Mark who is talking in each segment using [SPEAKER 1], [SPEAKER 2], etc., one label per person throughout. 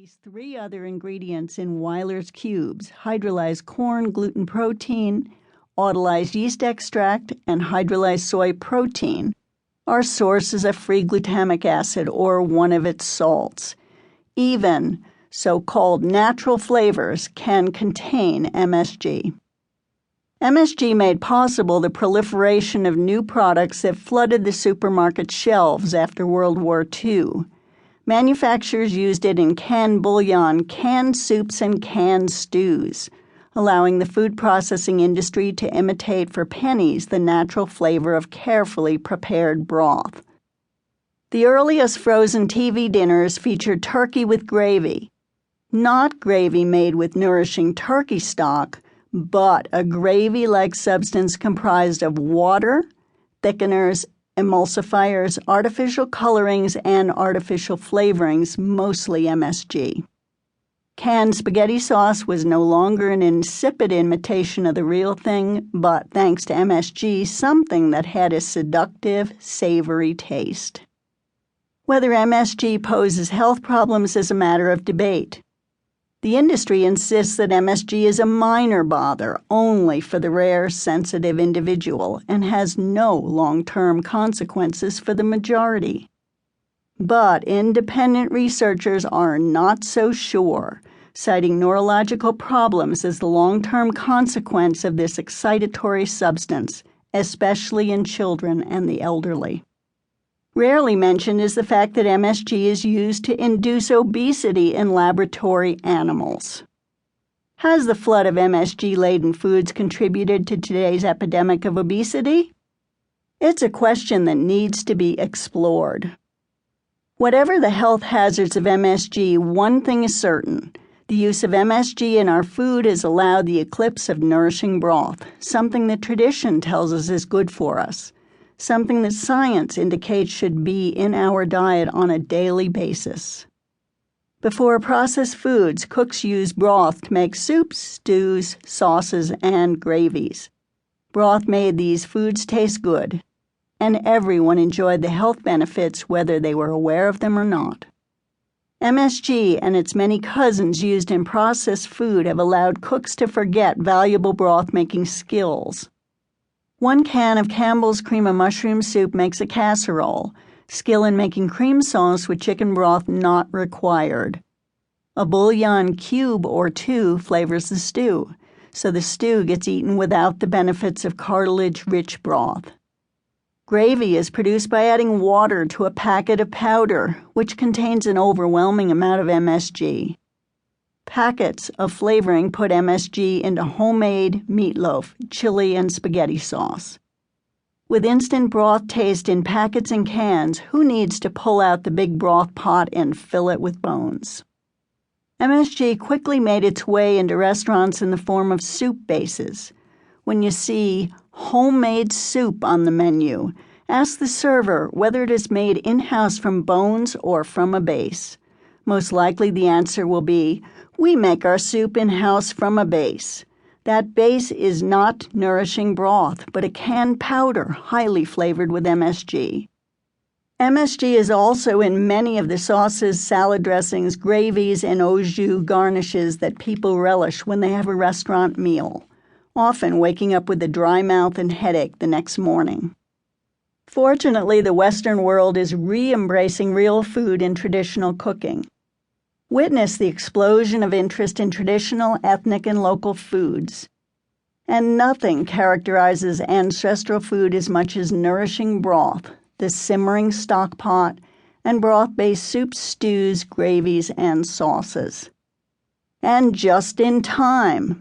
[SPEAKER 1] least 3 other ingredients in Weiler's cubes: hydrolyzed corn gluten protein, autolyzed yeast extract, and hydrolyzed soy protein are sources of free glutamic acid, or one of its salts. Even so-called natural flavors can contain MSG. MSG made possible the proliferation of new products that flooded the supermarket shelves after World War II. Manufacturers used it in canned bouillon, canned soups, and canned stews, allowing the food processing industry to imitate for pennies the natural flavor of carefully prepared broth. The earliest frozen TV dinners featured turkey with gravy, not gravy made with nourishing turkey stock, but a gravy-like substance comprised of water, thickeners, emulsifiers, artificial colorings, and artificial flavorings, mostly MSG. Canned spaghetti sauce was no longer an insipid imitation of the real thing, but thanks to MSG, something that had a seductive, savory taste. Whether MSG poses health problems is a matter of debate. The industry insists that MSG is a minor bother, only for the rare, sensitive individual, and has no long-term consequences for the majority. But independent researchers are not so sure, citing neurological problems as the long-term consequence of this excitatory substance, especially in children and the elderly. Rarely mentioned is the fact that MSG is used to induce obesity in laboratory animals. Has the flood of MSG-laden foods contributed to today's epidemic of obesity? It's a question that needs to be explored. Whatever the health hazards of MSG, one thing is certain: the use of MSG in our food has allowed the eclipse of nourishing broth, something that tradition tells us is good for us, something that science indicates should be in our diet on a daily basis. Before processed foods, cooks use broth to make soups, stews, sauces, and gravies. Broth made these foods taste good, and everyone enjoyed the health benefits whether they were aware of them or not. MSG and its many cousins used in processed food have allowed cooks to forget valuable broth-making skills. 1 can of Campbell's cream of mushroom soup makes a casserole, skill in making cream sauce with chicken broth not required. A bouillon cube or 2 flavors the stew, so the stew gets eaten without the benefits of cartilage-rich broth. Gravy is produced by adding water to a packet of powder, which contains an overwhelming amount of MSG. Packets of flavoring put MSG into homemade meatloaf, chili, and spaghetti sauce. With instant broth taste in packets and cans, who needs to pull out the big broth pot and fill it with bones? MSG quickly made its way into restaurants in the form of soup bases. When you see homemade soup on the menu, ask the server whether it is made in-house from bones or from a base. Most likely the answer will be, "We make our soup in-house from a base." That base is not nourishing broth, but a canned powder highly flavored with MSG. MSG is also in many of the sauces, salad dressings, gravies, and au jus garnishes that people relish when they have a restaurant meal, often waking up with a dry mouth and headache the next morning. Fortunately, the Western world is re-embracing real food in traditional cooking. Witness the explosion of interest in traditional, ethnic, and local foods. And nothing characterizes ancestral food as much as nourishing broth, the simmering stock pot, and broth-based soups, stews, gravies, and sauces. And just in time.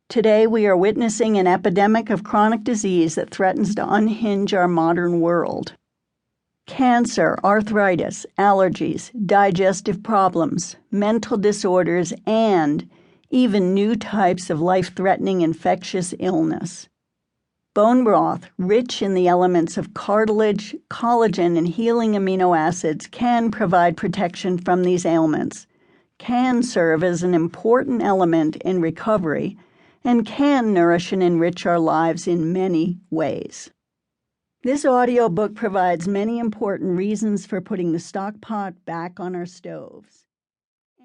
[SPEAKER 1] Today we are witnessing an epidemic of chronic disease that threatens to unhinge our modern world. Cancer, arthritis, allergies, digestive problems, mental disorders, and even new types of life-threatening infectious illness. Bone broth, rich in the elements of cartilage, collagen, and healing amino acids, can provide protection from these ailments, can serve as an important element in recovery, and can nourish and enrich our lives in many ways. This audiobook provides many important reasons for putting the stock pot back on our stoves.